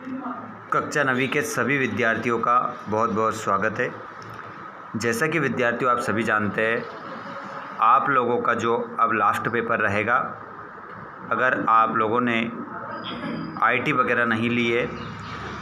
कक्षा 9वीं के सभी विद्यार्थियों का बहुत बहुत स्वागत है। जैसा कि विद्यार्थियों आप सभी जानते हैं, आप लोगों का जो अब लास्ट पेपर रहेगा, अगर आप लोगों ने आईटी वगैरह नहीं लिए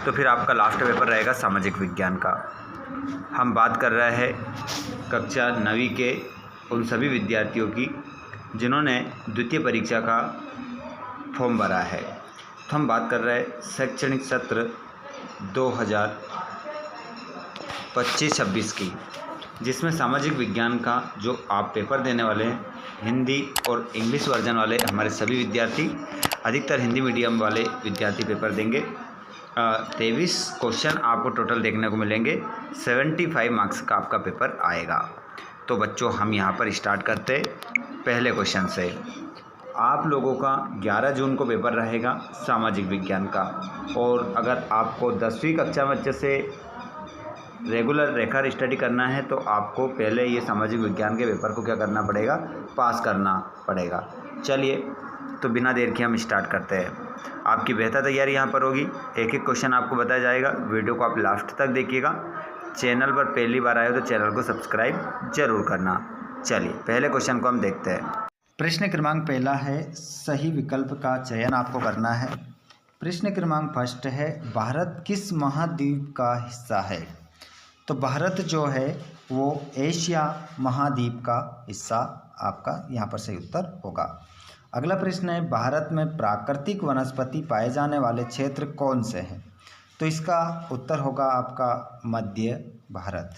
तो फिर आपका लास्ट पेपर रहेगा सामाजिक विज्ञान का। हम बात कर रहे हैं कक्षा 9वीं के उन सभी विद्यार्थियों की जिन्होंने द्वितीय परीक्षा का फॉर्म भरा है। तो हम बात कर रहे हैं शैक्षणिक सत्र 2025-26 की, जिसमें सामाजिक विज्ञान का जो आप पेपर देने वाले हैं, हिंदी और इंग्लिश वर्जन वाले हमारे सभी विद्यार्थी, अधिकतर हिंदी मीडियम वाले विद्यार्थी पेपर देंगे। 23 क्वेश्चन आपको टोटल देखने को मिलेंगे। 75 मार्क्स का आपका पेपर आएगा। तो बच्चों, हम यहाँ पर स्टार्ट करते पहले क्वेश्चन से। आप लोगों का 11 जून को पेपर रहेगा सामाजिक विज्ञान का, और अगर आपको 10वीं कक्षा में अच्छे से रेगुलर रेखा स्टडी करना है तो आपको पहले ये सामाजिक विज्ञान के पेपर को क्या करना पड़ेगा, पास करना पड़ेगा। चलिए, तो बिना देर के हम स्टार्ट करते हैं। आपकी बेहतर तैयारी यहाँ पर होगी। एक एक क्वेश्चन आपको बताया जाएगा। वीडियो को आप लास्ट तक देखिएगा। चैनल पर पहली बार आए हो तो चैनल को सब्सक्राइब जरूर करना। चलिए, पहले क्वेश्चन को हम देखते हैं। प्रश्न क्रमांक पहला है, सही विकल्प का चयन आपको करना है। प्रश्न क्रमांक फर्स्ट है, भारत किस महाद्वीप का हिस्सा है? तो भारत जो है वो एशिया महाद्वीप का हिस्सा आपका यहाँ पर सही उत्तर होगा। अगला प्रश्न है, भारत में प्राकृतिक वनस्पति पाए जाने वाले क्षेत्र कौन से हैं? तो इसका उत्तर होगा आपका मध्य भारत।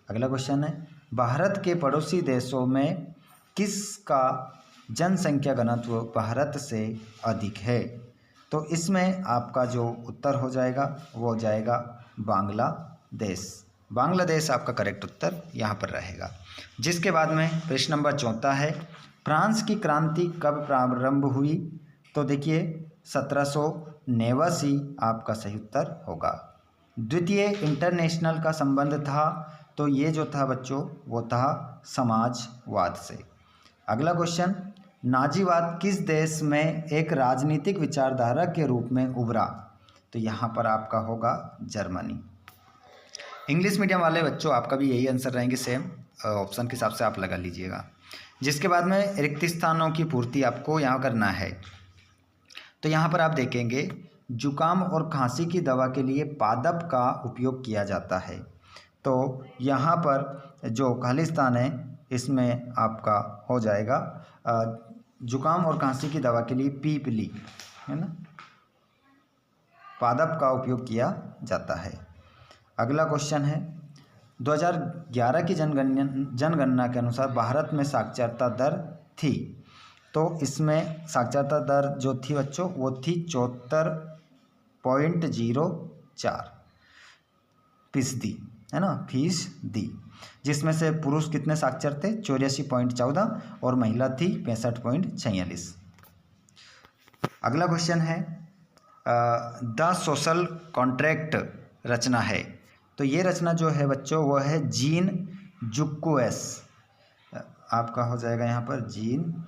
अगला क्वेश्चन है, भारत के पड़ोसी देशों में किसका जनसंख्या घनत्व भारत से अधिक है? तो इसमें आपका जो उत्तर हो जाएगा वो हो जाएगा बांग्लादेश। बांग्लादेश आपका करेक्ट उत्तर यहाँ पर रहेगा। जिसके बाद में प्रश्न नंबर चौथा है, फ्रांस की क्रांति कब प्रारंभ हुई? तो देखिए 1789 आपका सही उत्तर होगा। द्वितीय इंटरनेशनल का संबंध था, तो ये जो था बच्चों वो था समाजवाद से। अगला क्वेश्चन, नाजीवाद किस देश में एक राजनीतिक विचारधारा के रूप में उभरा? तो यहाँ पर आपका होगा जर्मनी। इंग्लिश मीडियम वाले बच्चों, आपका भी यही आंसर रहेंगे, सेम ऑप्शन के हिसाब से आप लगा लीजिएगा। जिसके बाद में रिक्त स्थानों की पूर्ति आपको यहाँ करना है। तो यहाँ पर आप देखेंगे जुकाम और खांसी की दवा के लिए पादप का उपयोग किया जाता है। तो यहाँ पर जो खालिस्तान है इसमें आपका हो जाएगा जुकाम और खांसी की दवा के लिए पीपली, है ना, पादप का उपयोग किया जाता है। अगला क्वेश्चन है, 2011 की जनगणना के अनुसार भारत में साक्षरता दर थी। तो इसमें साक्षरता दर जो थी बच्चों वो थी 74.04%, है ना, फीसदी। जिसमें से पुरुष कितने साक्षर थे? 84.14, और महिला थी 65.46। अगला क्वेश्चन है, द सोशल कॉन्ट्रैक्ट रचना है। तो ये रचना जो है बच्चों वो है जीन जुक्कुएस। आपका हो जाएगा यहाँ पर जीन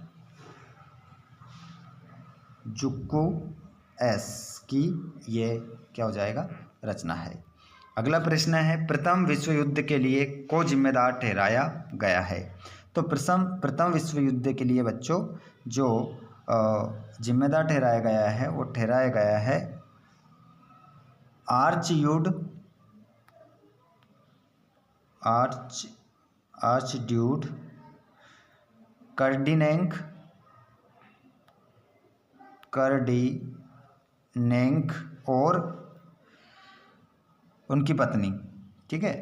जुक्कुएस की ये क्या हो जाएगा, रचना है। अगला प्रश्न है, प्रथम विश्व युद्ध के लिए को जिम्मेदार ठहराया गया है? तो प्रथम विश्व युद्ध के लिए बच्चों जो जिम्मेदार ठहराया गया है वो ठहराया गया है आर्चड्यूक कर्डिनेंक और उनकी पत्नी। ठीक है।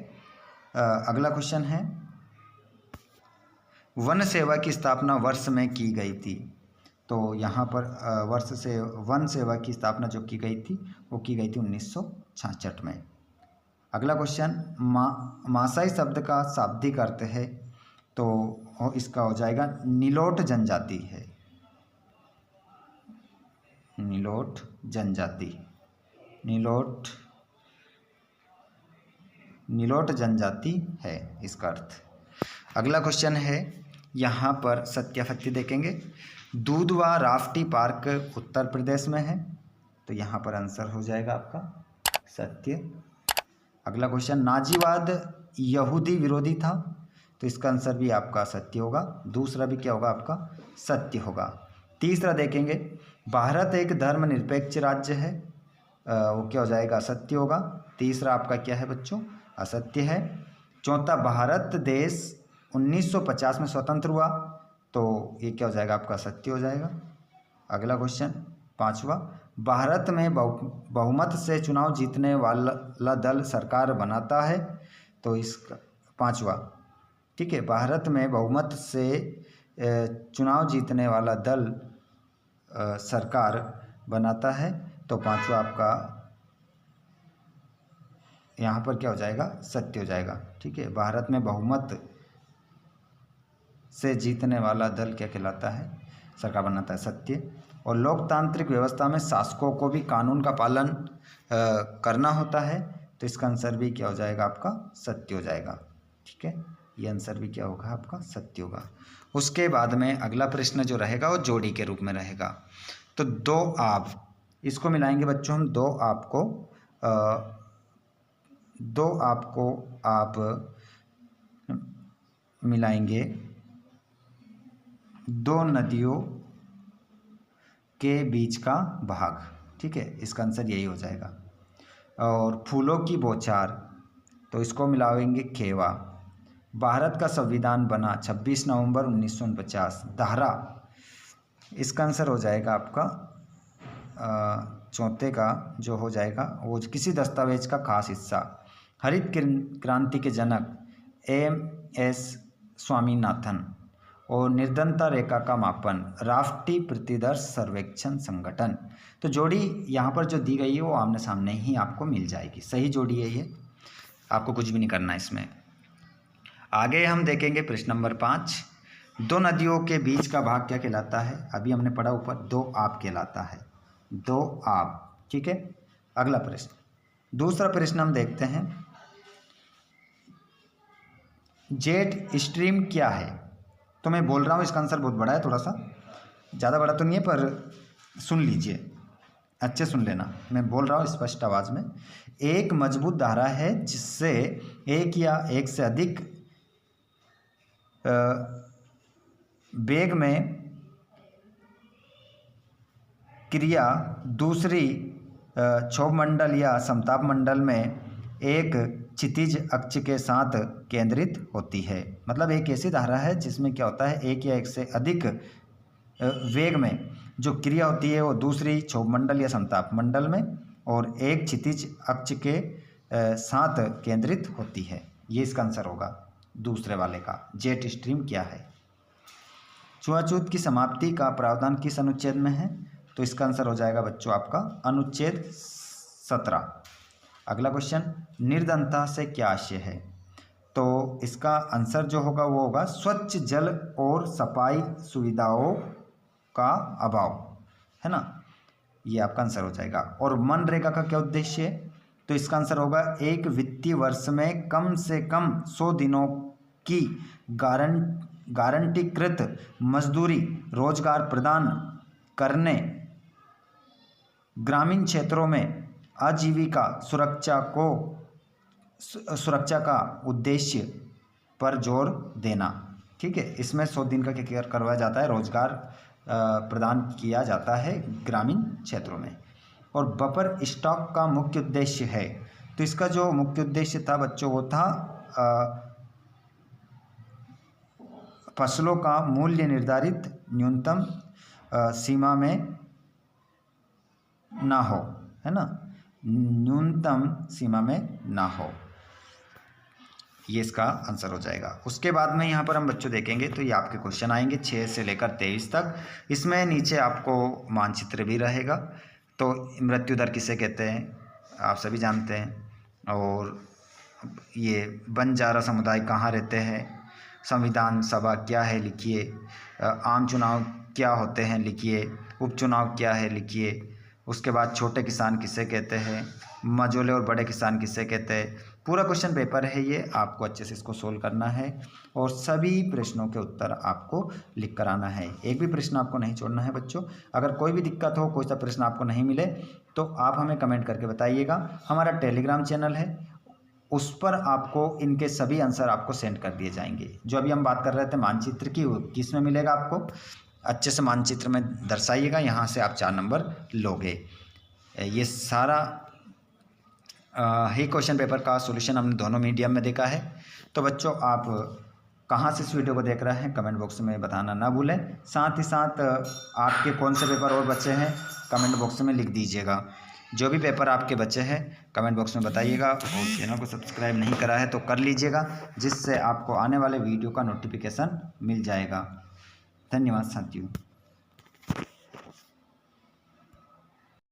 अगला क्वेश्चन है, वन सेवा की स्थापना वर्ष में की गई थी? तो यहाँ पर वन सेवा की स्थापना जो की गई थी वो की गई थी 1966 में। अगला क्वेश्चन, मासाई शब्द का शाब्दिक अर्थ है? तो इसका हो जाएगा नीलोट जनजाति है। नीलोट जनजाति, नीलोट जनजाति है इसका अर्थ। अगला क्वेश्चन है, यहाँ पर सत्यापत्ति देखेंगे। दूधवा राफ्टी पार्क उत्तर प्रदेश में है। तो यहाँ पर आंसर हो जाएगा आपका सत्य। अगला क्वेश्चन, नाजीवाद यहूदी विरोधी था, तो इसका आंसर भी आपका सत्य होगा। दूसरा भी क्या होगा आपका सत्य होगा। तीसरा देखेंगे, भारत एक धर्मनिरपेक्ष राज्य है, वो क्या हो जाएगा असत्य होगा। तीसरा आपका क्या है बच्चों असत्य है। चौथा, भारत देश 1950 में स्वतंत्र हुआ, तो ये क्या हो जाएगा आपका सत्य हो जाएगा। अगला क्वेश्चन पांचवा, भारत में बहुमत से चुनाव जीतने वाला दल सरकार बनाता है, तो इसका पांचवा ठीक है, भारत में बहुमत से चुनाव जीतने वाला दल सरकार बनाता है, तो पांचवा आपका यहाँ पर क्या हो जाएगा सत्य हो जाएगा। ठीक है, भारत में बहुमत से जीतने वाला दल क्या कहलाता है सरकार बनाता है, सत्य। और लोकतांत्रिक व्यवस्था में शासकों को भी कानून का पालन करना होता है, तो इसका आंसर भी क्या हो जाएगा आपका सत्य हो जाएगा। ठीक है, ये आंसर भी क्या होगा आपका सत्य होगा। उसके बाद में अगला प्रश्न जो रहेगा वो जोड़ी के रूप में रहेगा। तो दो आप इसको मिलाएंगे बच्चों हम, दो आपको आप मिलाएंगे दो नदियों के बीच का भाग। ठीक है, इसका आंसर यही हो जाएगा। और फूलों की बौछार, तो इसको मिलाएंगे खेवा। भारत का संविधान बना 26 नवंबर 1949, धारा, इसका आंसर हो जाएगा आपका चौथे का जो हो जाएगा वो किसी दस्तावेज का खास हिस्सा। हरित क्रांति के जनक एम.एस. स्वामीनाथन। और निर्धनता रेखा का मापन राष्ट्रीय प्रतिदर्श सर्वेक्षण संगठन। तो जोड़ी यहाँ पर जो दी गई है वो आमने सामने ही आपको मिल जाएगी, सही जोड़ी है ये, आपको कुछ भी नहीं करना है इसमें। आगे हम देखेंगे प्रश्न नंबर 5, दो नदियों के बीच का भाग क्या कहलाता है। अभी हमने पढ़ा ऊपर दो आप कहलाता है, दो आप। ठीक है, अगला प्रश्न, दूसरा प्रश्न हम देखते हैं, जेट स्ट्रीम क्या है। तो मैं बोल रहा हूँ इसका आंसर बहुत बड़ा है, थोड़ा सा ज़्यादा बड़ा तो नहीं है पर सुन लीजिए, अच्छे सुन लेना, मैं बोल रहा हूँ स्पष्ट आवाज़ में। एक मजबूत धारा है जिससे एक या एक से अधिक वेग में क्रिया दूसरी क्षोभ मंडल या समताप मंडल में एक क्षितिज अक्ष के साथ केंद्रित होती है। मतलब एक ऐसी धारा है जिसमें क्या होता है एक या एक से अधिक वेग में जो क्रिया होती है वो दूसरी क्षोभ मंडल या समताप मंडल में और एक क्षितिज अक्ष के साथ केंद्रित होती है। ये इसका आंसर होगा दूसरे वाले का। जेट स्ट्रीम क्या है। छुआछूत की समाप्ति का प्रावधान किस अनुच्छेद में है। तो इसका आंसर हो जाएगा बच्चों आपका अनुच्छेद 17। अगला क्वेश्चन, निर्धनता से क्या आशय है। तो इसका आंसर जो होगा वो होगा स्वच्छ जल और सफाई सुविधाओं का अभाव, है ना, ये आपका आंसर हो जाएगा। और मनरेगा का क्या उद्देश्य है। तो इसका आंसर होगा एक वित्तीय वर्ष में कम से कम 100 दिनों की गारंटीकृत मजदूरी रोजगार प्रदान करने, ग्रामीण क्षेत्रों में आजीविका सुरक्षा का उद्देश्य पर जोर देना। ठीक है, इसमें 100 दिन का क्या करवाया जाता है, रोजगार प्रदान किया जाता है ग्रामीण क्षेत्रों में। और बफर स्टॉक का मुख्य उद्देश्य है। तो इसका जो मुख्य उद्देश्य था बच्चों वो था फसलों का मूल्य निर्धारित न्यूनतम सीमा में ना हो, है ना, न्यूनतम सीमा में ना हो, ये इसका आंसर हो जाएगा। उसके बाद में यहाँ पर हम बच्चों देखेंगे तो ये आपके क्वेश्चन आएंगे 6 से लेकर 23 तक। इसमें नीचे आपको मानचित्र भी रहेगा। तो मृत्यु दर किसे कहते हैं आप सभी जानते हैं। और ये बंजारा समुदाय कहाँ रहते हैं, संविधान सभा क्या है लिखिए, आम चुनाव क्या होते हैं लिखिए, उपचुनाव क्या है लिखिए। उसके बाद छोटे किसान किसे कहते हैं, मझोले और बड़े किसान किसे कहते हैं। पूरा क्वेश्चन पेपर है ये, आपको अच्छे से इसको सोल्व करना है और सभी प्रश्नों के उत्तर आपको लिख कर आना है। एक भी प्रश्न आपको नहीं छोड़ना है बच्चों। अगर कोई भी दिक्कत हो, कोई सा प्रश्न आपको नहीं मिले तो आप हमें कमेंट करके बताइएगा। हमारा टेलीग्राम चैनल है, उस पर आपको इनके सभी आंसर आपको सेंड कर दिए जाएंगे। जो अभी हम बात कर रहे थे मानचित्र की, वो किस में मिलेगा आपको, अच्छे से मानचित्र में दर्शाइएगा, यहाँ से आप 4 नंबर लोगे। ये सारा ही क्वेश्चन पेपर का सॉल्यूशन हमने दोनों मीडियम में देखा है। तो बच्चों, आप कहाँ से इस वीडियो को देख रहे हैं कमेंट बॉक्स में बताना ना भूलें। साथ ही साथ आपके कौन से पेपर और बचे हैं कमेंट बॉक्स में लिख दीजिएगा। जो भी पेपर आपके बचे हैं कमेंट बॉक्स में बताइएगा। और चैनल को सब्सक्राइब नहीं करा है तो कर लीजिएगा, जिससे आपको आने वाले वीडियो का नोटिफिकेशन मिल जाएगा। धन्यवाद साथियों।